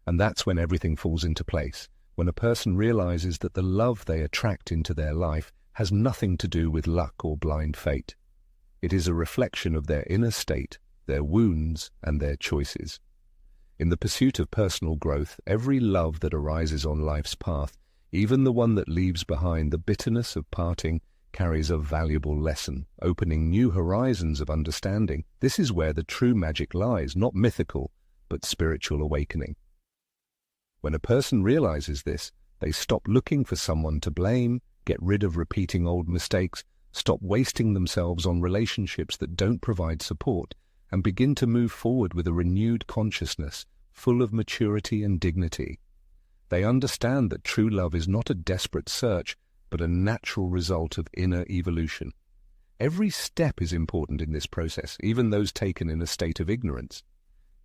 And that's when everything falls into place, when a person realizes that the love they attract into their life has nothing to do with luck or blind fate. It is a reflection of their inner state, their wounds, and their choices. In the pursuit of personal growth, every love that arises on life's path, even the one that leaves behind the bitterness of parting, carries a valuable lesson, opening new horizons of understanding. This is where the true magic lies, not mythical, but spiritual awakening. When a person realizes this, they stop looking for someone to blame, get rid of repeating old mistakes, stop wasting themselves on relationships that don't provide support, and begin to move forward with a renewed consciousness, full of maturity and dignity. They understand that true love is not a desperate search, but a natural result of inner evolution. Every step is important in this process, even those taken in a state of ignorance.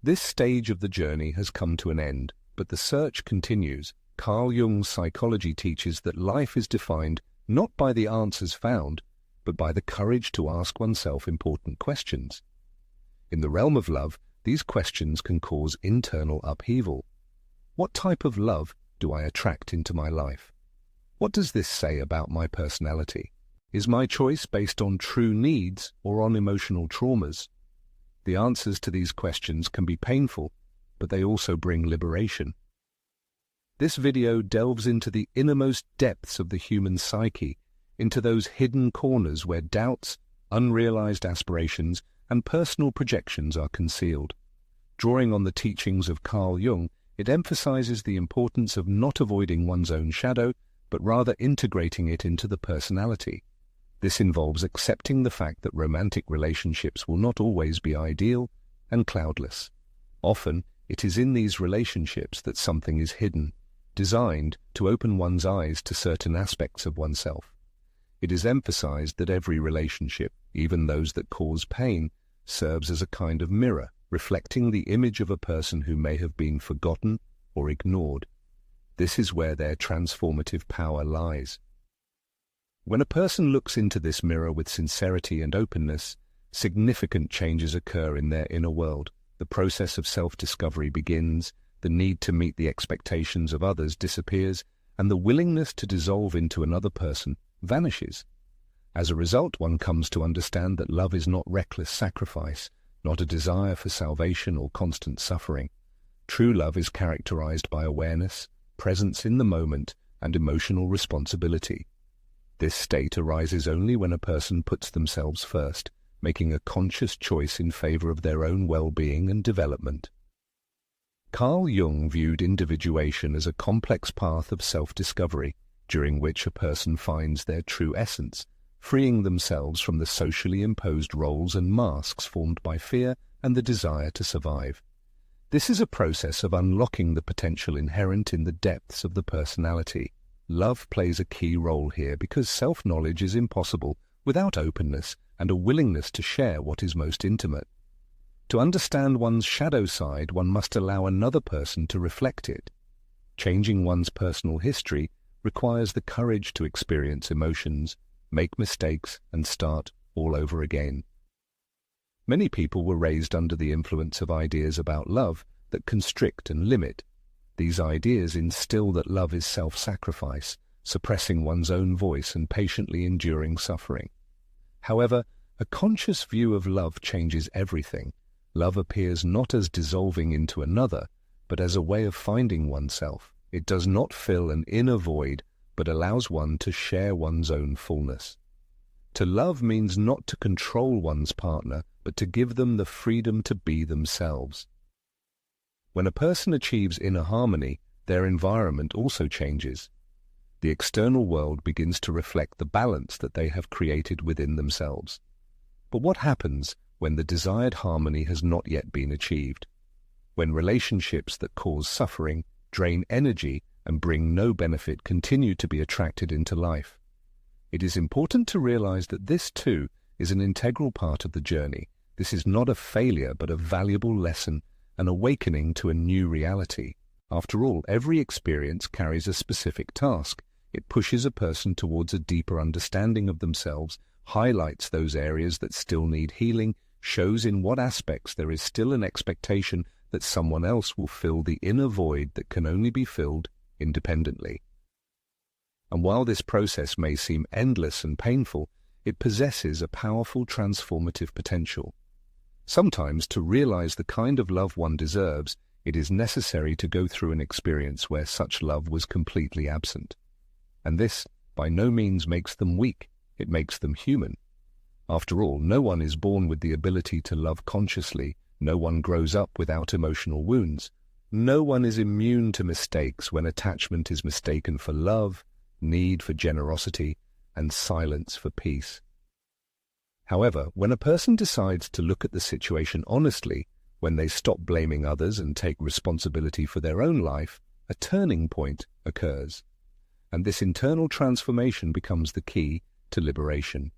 This stage of the journey has come to an end, but the search continues. Carl Jung's psychology teaches that life is defined not by the answers found, but by the courage to ask oneself important questions. In the realm of love, these questions can cause internal upheaval. What type of love do I attract into my life? What does this say about my personality? Is my choice based on true needs or on emotional traumas? The answers to these questions can be painful, but they also bring liberation. This video delves into the innermost depths of the human psyche, into those hidden corners where doubts, unrealized aspirations, and personal projections are concealed. Drawing on the teachings of Carl Jung, it emphasizes the importance of not avoiding one's own shadow, but rather integrating it into the personality. This involves accepting the fact that romantic relationships will not always be ideal and cloudless. Often, it is in these relationships that something is hidden, designed to open one's eyes to certain aspects of oneself. It is emphasized that every relationship, even those that cause pain, serves as a kind of mirror, reflecting the image of a person who may have been forgotten or ignored. This is where their transformative power lies. When a person looks into this mirror with sincerity and openness, significant changes occur in their inner world. The process of self-discovery begins, the need to meet the expectations of others disappears, and the willingness to dissolve into another person vanishes. As a result, one comes to understand that love is not reckless sacrifice, not a desire for salvation or constant suffering. True love is characterized by awareness, presence in the moment, and emotional responsibility. This state arises only when a person puts themselves first, making a conscious choice in favor of their own well-being and development. Carl Jung viewed individuation as a complex path of self-discovery, during which a person finds their true essence, freeing themselves from the socially imposed roles and masks formed by fear and the desire to survive. This is a process of unlocking the potential inherent in the depths of the personality. Love plays a key role here because self-knowledge is impossible without openness and a willingness to share what is most intimate. To understand one's shadow side, one must allow another person to reflect it. Changing one's personal history requires the courage to experience emotions, make mistakes, and start all over again. Many people were raised under the influence of ideas about love that constrict and limit. These ideas instill that love is self-sacrifice, suppressing one's own voice and patiently enduring suffering. However, a conscious view of love changes everything. Love appears not as dissolving into another, but as a way of finding oneself. It does not fill an inner void, but allows one to share one's own fullness. To love means not to control one's partner, but to give them the freedom to be themselves. When a person achieves inner harmony, their environment also changes. The external world begins to reflect the balance that they have created within themselves. But what happens when the desired harmony has not yet been achieved? When relationships that cause suffering, drain energy, and bring no benefit continue to be attracted into life? It is important to realize that this, too, is an integral part of the journey. This is not a failure, but a valuable lesson, an awakening to a new reality. After all, every experience carries a specific task. It pushes a person towards a deeper understanding of themselves, highlights those areas that still need healing, shows in what aspects there is still an expectation that someone else will fill the inner void that can only be filled independently. And while this process may seem endless and painful, it possesses a powerful transformative potential. Sometimes, to realize the kind of love one deserves, it is necessary to go through an experience where such love was completely absent. And this, by no means, makes them weak. It makes them human. After all, no one is born with the ability to love consciously. No one grows up without emotional wounds. No one is immune to mistakes when attachment is mistaken for love, need for generosity, and silence for peace. However, when a person decides to look at the situation honestly, when they stop blaming others and take responsibility for their own life, a turning point occurs. And this internal transformation becomes the key to liberation.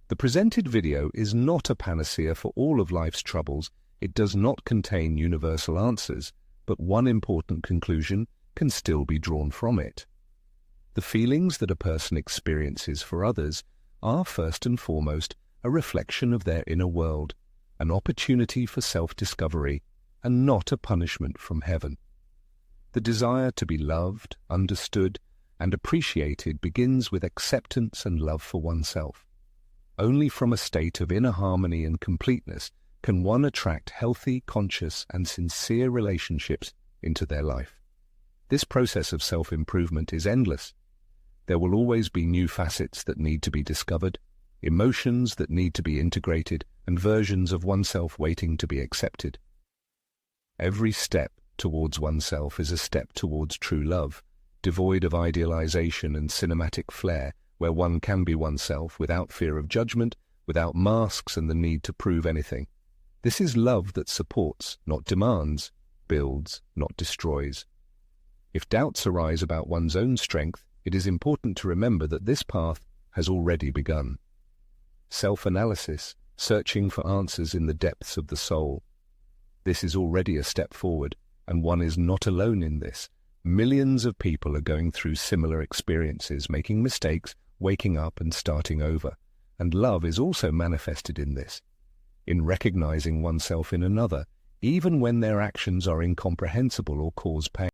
The presented video is not a panacea for all of life's troubles. It does not contain universal answers, but one important conclusion can still be drawn from it. The feelings that a person experiences for others are first and foremost a reflection of their inner world, an opportunity for self-discovery, and not a punishment from heaven. The desire to be loved, understood, and appreciated begins with acceptance and love for oneself. Only from a state of inner harmony and completeness can one attract healthy, conscious, and sincere relationships into their life. This process of self-improvement is endless. There will always be new facets that need to be discovered, emotions that need to be integrated, and versions of oneself waiting to be accepted. Every step towards oneself is a step towards true love, devoid of idealization and cinematic flair, where one can be oneself without fear of judgment, without masks and the need to prove anything. This is love that supports, not demands, builds, not destroys. If doubts arise about one's own strength, it is important to remember that this path has already begun. Self-analysis, searching for answers in the depths of the soul. This is already a step forward, and one is not alone in this. Millions of people are going through similar experiences, making mistakes, waking up and starting over. And love is also manifested in this, in recognizing oneself in another, even when their actions are incomprehensible or cause pain.